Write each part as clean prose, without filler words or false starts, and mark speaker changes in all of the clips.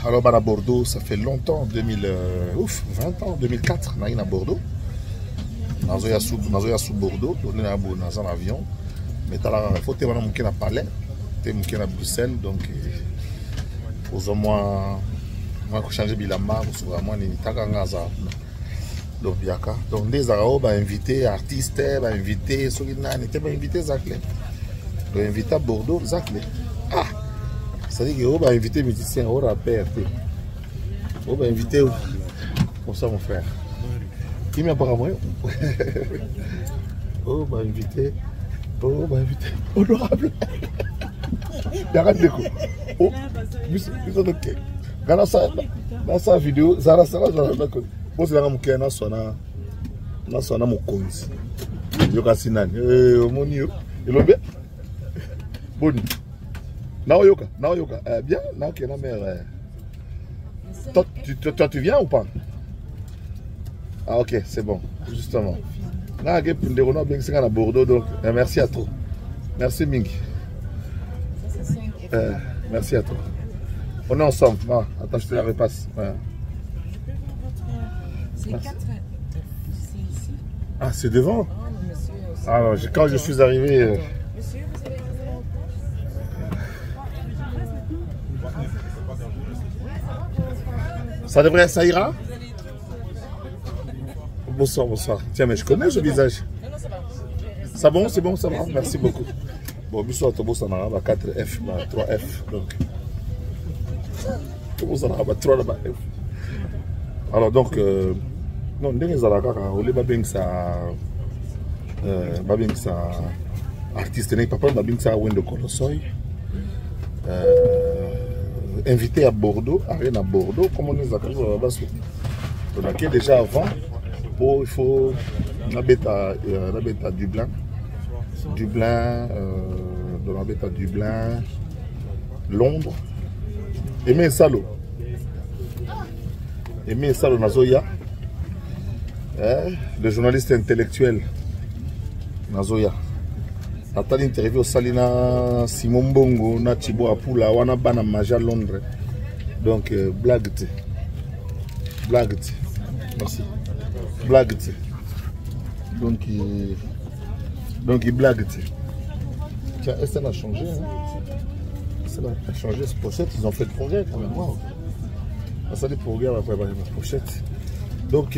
Speaker 1: Alors, à Bordeaux, ça fait longtemps, 20 ans, 2004, on a à Bordeaux. On a sous Bordeaux, on a dans un avion. Mais il faut que tu aies un palais, tu aies à Bruxelles. Donc, pour moi, je change de bilamba, pour moi, donc, donc, des arabes invités, artistes, invités, Solinane, n'étaient pas invités, Zaclé. Donc, invité à Bordeaux, Zaclé. Ah! C'est-à-dire qu'on va inviter les musiciens, on va perdre. On va inviter comme ça, mon frère. Qui m'a pas moi? On va inviter. Honorable. Regarde le coup. Oh, dans sa vidéo, Zara, bon, c'est là que je suis mon compte. Je suis mon nio. Il est bien. Bon. Naoyoka, bien, Naoyoka, mère. Toi, tu viens ou pas? Ah, ok, c'est bon, justement. Là, on a bien à Bordeaux, donc merci à toi. Merci, Ming. Merci à toi. On est ensemble. Non, attends, je te la repasse. Ouais.
Speaker 2: C'est 4. C'est ici.
Speaker 1: Ah, c'est devant?
Speaker 2: Oh, monsieur.
Speaker 1: Alors, quand je suis arrivé.
Speaker 2: Monsieur, vous avez
Speaker 1: ça ira? Bonsoir, bonsoir. Tiens, mais je connais ce visage. Ça bon, c'est bon, ça va. Merci beaucoup. Bon, bonsoir, tout le monde, ça n'a pas 4F, 3F. Donc, tout le monde, ça n'a pas 3 F. Alors, donc, non, dès que ça on est bien ça. Artiste, n'est pas bien ça, Wendo Colossoy. Invité à Bordeaux, à Bordeaux, comme on est à donc, déjà avant, il faut à Dublin. À Dublin, Londres. Aimé Salo Nazoya, le journaliste intellectuel Nazoya. Nathalie interview Salina Simon Bongo na Thibaut Apula wana bana maja Londres. Donc blague. Merci. Blague. Donc il blague. Tiens, ça a changé. Ça a changé cette pochette, ils ont fait le progrès quand même. Wow. Ça a des progrès après la pochette. Donc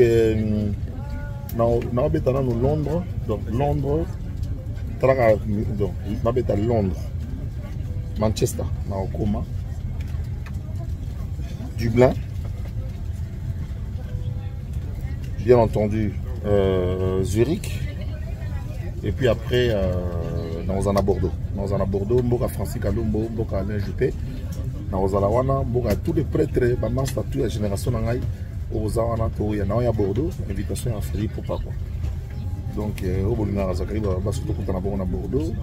Speaker 1: dans Londres, donc Londres. Donc, je à Londres, Manchester, Naokoma, Dublin, bien entendu Zurich, et puis après dans un Bordeaux. Dans un Bordeaux, Mboka Francis Kalumbo, Mboka Alain Juppé, dans un Wana, Mboka tous les prêtres, pendant toute la génération d'Angaï, aux Awana, à Bordeaux, invitation à Frédéric pour pas quoi. Donc, au Bolina Zakari, surtout quand on a Bordeaux,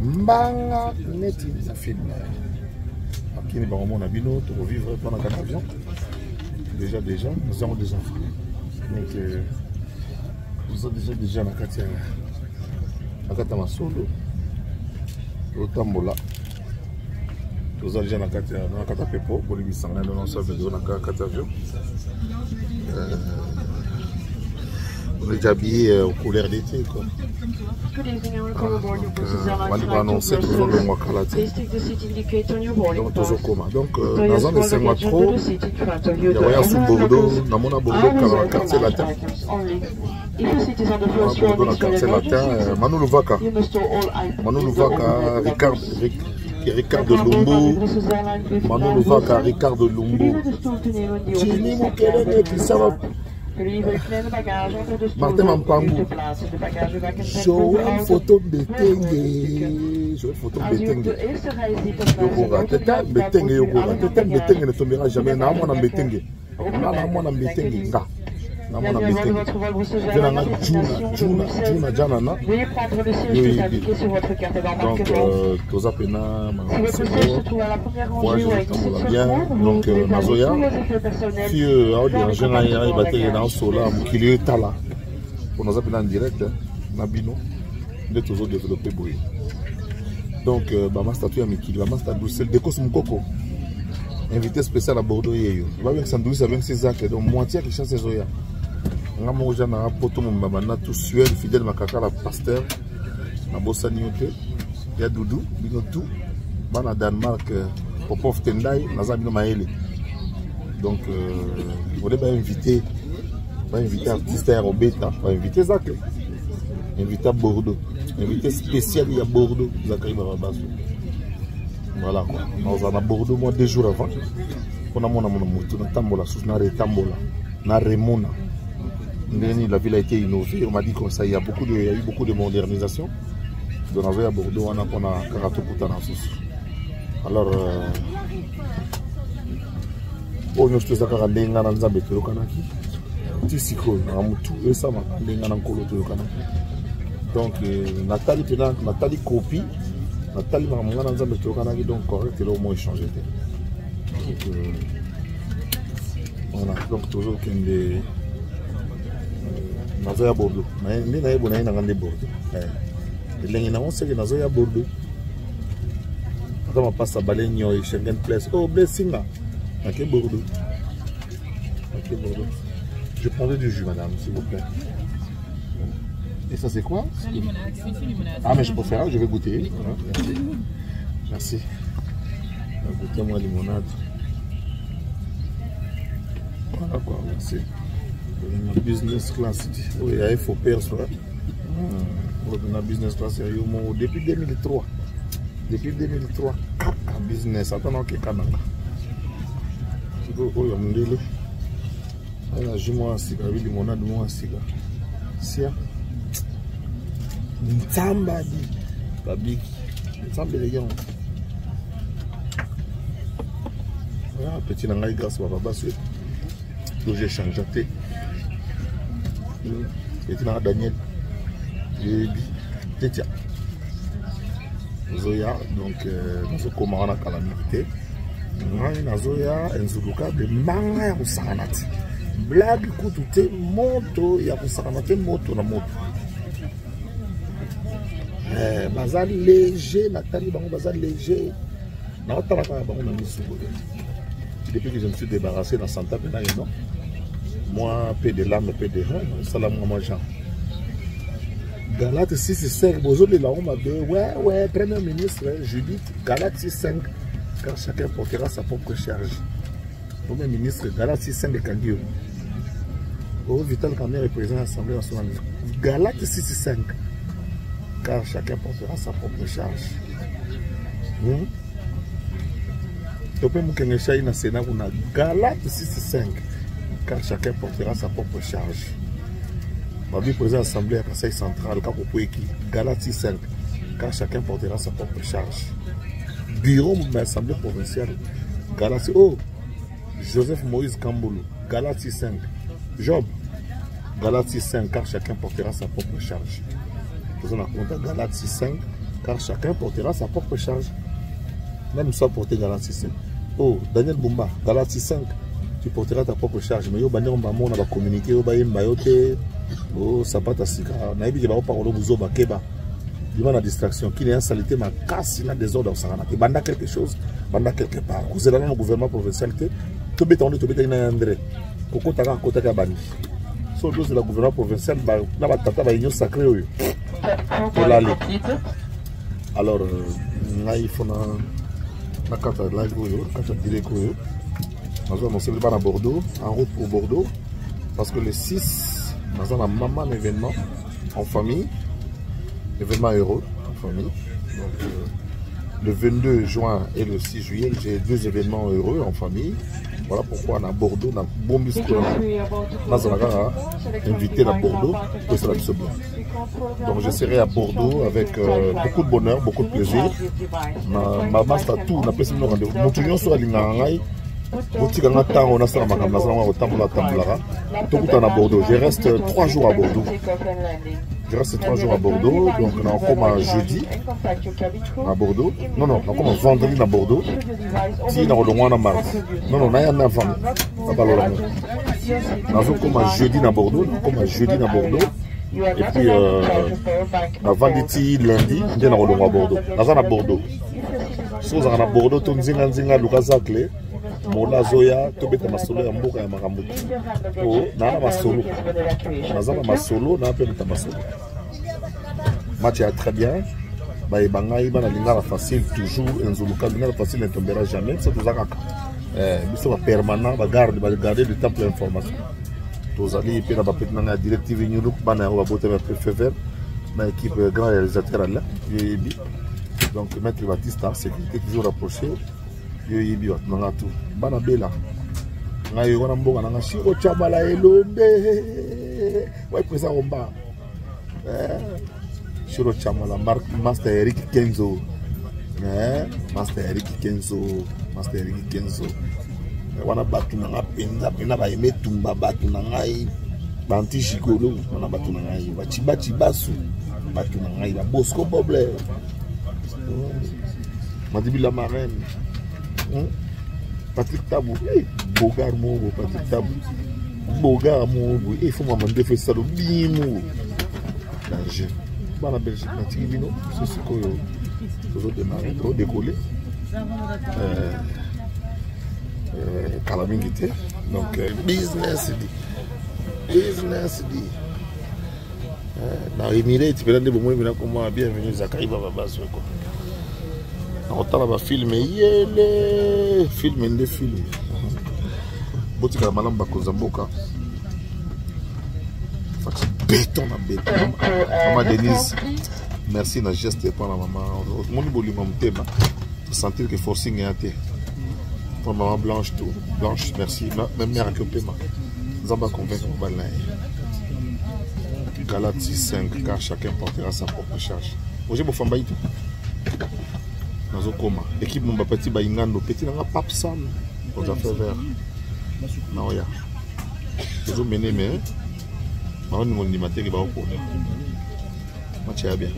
Speaker 1: Mbanga Neti, ça filme. Aquí, on a Bino, pour vivre dans un avion. Déjà, nous avons des enfants. Donc, nous avons déjà la Katia Masolo, au Tambola. Nous avons déjà la Katia Pepo, pour les Bissangans, dans notre vidéo, dans la Katia avion. On est déjà habillé aux couleurs d'été. On va annoncer toujours le mois Kalati. Donc, toujours comment. Donc, dans un des 5 mois trop, il y a rien sous Bordeaux. Dans mon Bordeaux, dans le quartier latin. Bordeaux, dans le quartier latin. Manu Louvaka, Ricardo Lumbo. Manu Louvaka, Ricardo Lumbo. Jimmy Moukelene, et puis ça va. Martin Mampangou. Joël Photo Betenge. Yogora. Betenge Yogora. Betenge ne tombera jamais. Na moi na Betenge. Na moi na Betenge. Na moi na Betenge. Juna Janana.
Speaker 3: Veuillez prendre le siège qui s'applique sur votre carte d'embarquement.
Speaker 1: Donc, Toza Pena.
Speaker 3: Si votre siège se trouve à la première rangée ou à une section,
Speaker 1: donc, Nazoya. Si
Speaker 3: il va
Speaker 1: te dans Sola, Mukili Tala. Pour nous appeler en direct, Nabino, de toujours développer Boy. Donc, ma statue à Mikili, ma statue Bruxelles, déco son coco. invité spécial à Bordeaux. Il va avec sandwich avec ses actes. Donc, moitié qui chasse ses oya. On a mangé un poto, mon babana, tout suel, fidèle, ma caca, la pasteur. Na bossa niote. Il y a Doudou, Binotou. Bana Danemark, Popov Tendai, Nazamino Maele. Donc, on va inviter artiste à Robeta, on va inviter Zach. Invité à Bordeaux. Invité spécial à Bordeaux, Zachary Barabas. Voilà quoi. Nous allons à Bordeaux, moi, 2 jours avant. On a mon moto, on a Tambola, Tambola, na Remona. La ville a été innovée. On m'a dit comme ça, il y a eu beaucoup de modernisation. Donc, on a à Bordeaux, on a Karato Koutana. Alors, on a tous les gens qui ont donc, Nathalie copie, Nathalie donc correct, et là au moins échanger. Voilà, donc toujours qu'il y a à Bordeaux. Mais il y a Bordeaux. Il y a Bordeaux. Quand on passe à Balegno et Schengen Place, oh, blessing là. Ok, Bordeaux. Ok, Bordeaux. Je prendrai du jus, madame, s'il vous plaît. Et ça, c'est quoi? Ah, mais je peux faire, je vais goûter. Merci. Merci. Goûtez-moi la limonade. Voilà quoi, merci. Une business class. Oui, il faut perdre ça. Une business class, depuis 2003. Depuis 2003, business. Attends, ok, Kananga. Oh, il y a un jumeau à cigare, il y a un jumeau à cigare. C'est ça. Nsamba dit, Babiki. Nsamba les gars. Voilà, petit nangai grâce à Baba Sué. Donc j'ai changé. Petit nangai Daniel. Tétia. Zoya, donc nous avons la calamité. Zoya, Nzuluka, de manga ya kusakanati. Blague kutute moto ya kusakanati moto na moto. Bazar léger, Nathalie Bango bazar léger. Depuis que je me suis débarrassé dans Santa Pena, non. Moi, peu de l'âme, peu de rein, salam moi Jean. Galate 6 et 5, aujourd'hui là on m'a dit ouais, Premier ministre, Judith, Galate 6 5, car chacun portera sa propre charge. Premier ministre, Galate 6 5 de Kandio. Oh, Vital Kamé représente l'Assemblée nationale. Galate 6 et 5, car chacun portera sa propre charge. Topé Moukengecha na Sénat, on a Galate 6 et 5, car chacun portera sa propre charge. Ma vie président de l'Assemblée à Conseil central, Galati 5, car chacun portera sa propre charge. Bureau de l'Assemblée provinciale, Galati, oh, Joseph Moïse Kambolo, Galati 5, Job, Galati 5, car chacun portera sa propre charge. Nous avons compte Galati 5, car chacun portera sa propre charge. Même ça porter Galati 5. Oh, Daniel Bumba, Galati 5, tu porteras ta propre charge. Mais on va communiquer, on va oh, ça pas ta sika. On a dit que va parler au bozo bakeba. Il y a une distraction. Qui est en saleté, ma casse, il y a des ordres. Il y a quelque chose, il y a quelque part. Vous êtes dans le gouvernement provincial. Tout béton, tout béton, il y a un André. Coco Taka, Coco Taka Bani. Sauf que le gouvernement provincial, là, va tata, va y avoir sacré. Alors, là, il faut la carte live, carte direct. Nous avons annoncé le bar à Bordeaux, en route pour Bordeaux. Parce que le 6, nous avons un maman événement en famille, événement heureux en famille. Donc, le 22 juin et le 6 juillet, j'ai 2 événements heureux en famille. Voilà pourquoi on a Bordeaux, on a Bombis, on a invité à Bordeaux, et c'est absolument. Donc je serai à Bordeaux avec beaucoup de bonheur, beaucoup de plaisir. Ma master tout, on a passé le rendez-vous. Mon tunion sur la ligne je reste 3 jours à Bordeaux. Donc on a comme un jeudi à Bordeaux. Non, on a comme un vendredi à Bordeaux. Si on a mardi. Non, on a un avant. On a comme un jeudi à Bordeaux. Et puis vendredi, lundi, on a à Bordeaux. On a à Bordeaux. Si on a à Bordeaux, on a à Bordeaux. Mola Zoya, Tobeta Masolo, Yamboka Yamarambo. Oh, Nana Masolo. Nazana Masolo, Nana Penta Masolo. Match est très bien. Bah, Bangaï, Banalinga facile, toujours. Nzuluka, Linga facile ne tombera jamais. C'est tout ça. Nous sommes permanents, garder du temps pour l'information. Tous allez, puis la directive New Bana, on va voter un peu feu vert. Dans l'équipe grand réalisateur là, donc Maître Batista, sécurité toujours rapproché. Yoyibi wat nanga tout bana bela ngai wana mboka nanga shiro chamala elombe ouais presa omba shiro chamala master Eric Kenzo master Eric Kenzo wana batu nanga penza ba emetumba batu nanga banti jigolo wana batu nanga bachi basu batu nanga ba Bosco Boble Madibila Marraine Patrick Tabou, Bogar Mobo, Patrick Tabou, Bogar Mobo, il faut m'amener faire ça, bimou. Danger. Dans la Belgique, c'est ce qu'on a toujours démarré, trop décollé. Calamité. Donc, business. Dans les Émirats, tu peux aller pour moi, bienvenue, Zachary Baba. On a filmé, filmé. Botika madame Bakozamboka. Béton à béton. Maman Denise, merci na geste pour la maman. Mon boli mon thème. Sentir que forcing est athée. Pour maman Blanche tout. Blanche, merci. Même mère qui paiement. Zamba convaincre mon balai. Galatie 5, car chacun portera sa propre charge. Aujourd'hui, mon femme tout. Nazokoma équipe mon petit baingano petit nanga papsan aux affaires vert naoya toujours mené mais on mon animateur qui va au match bien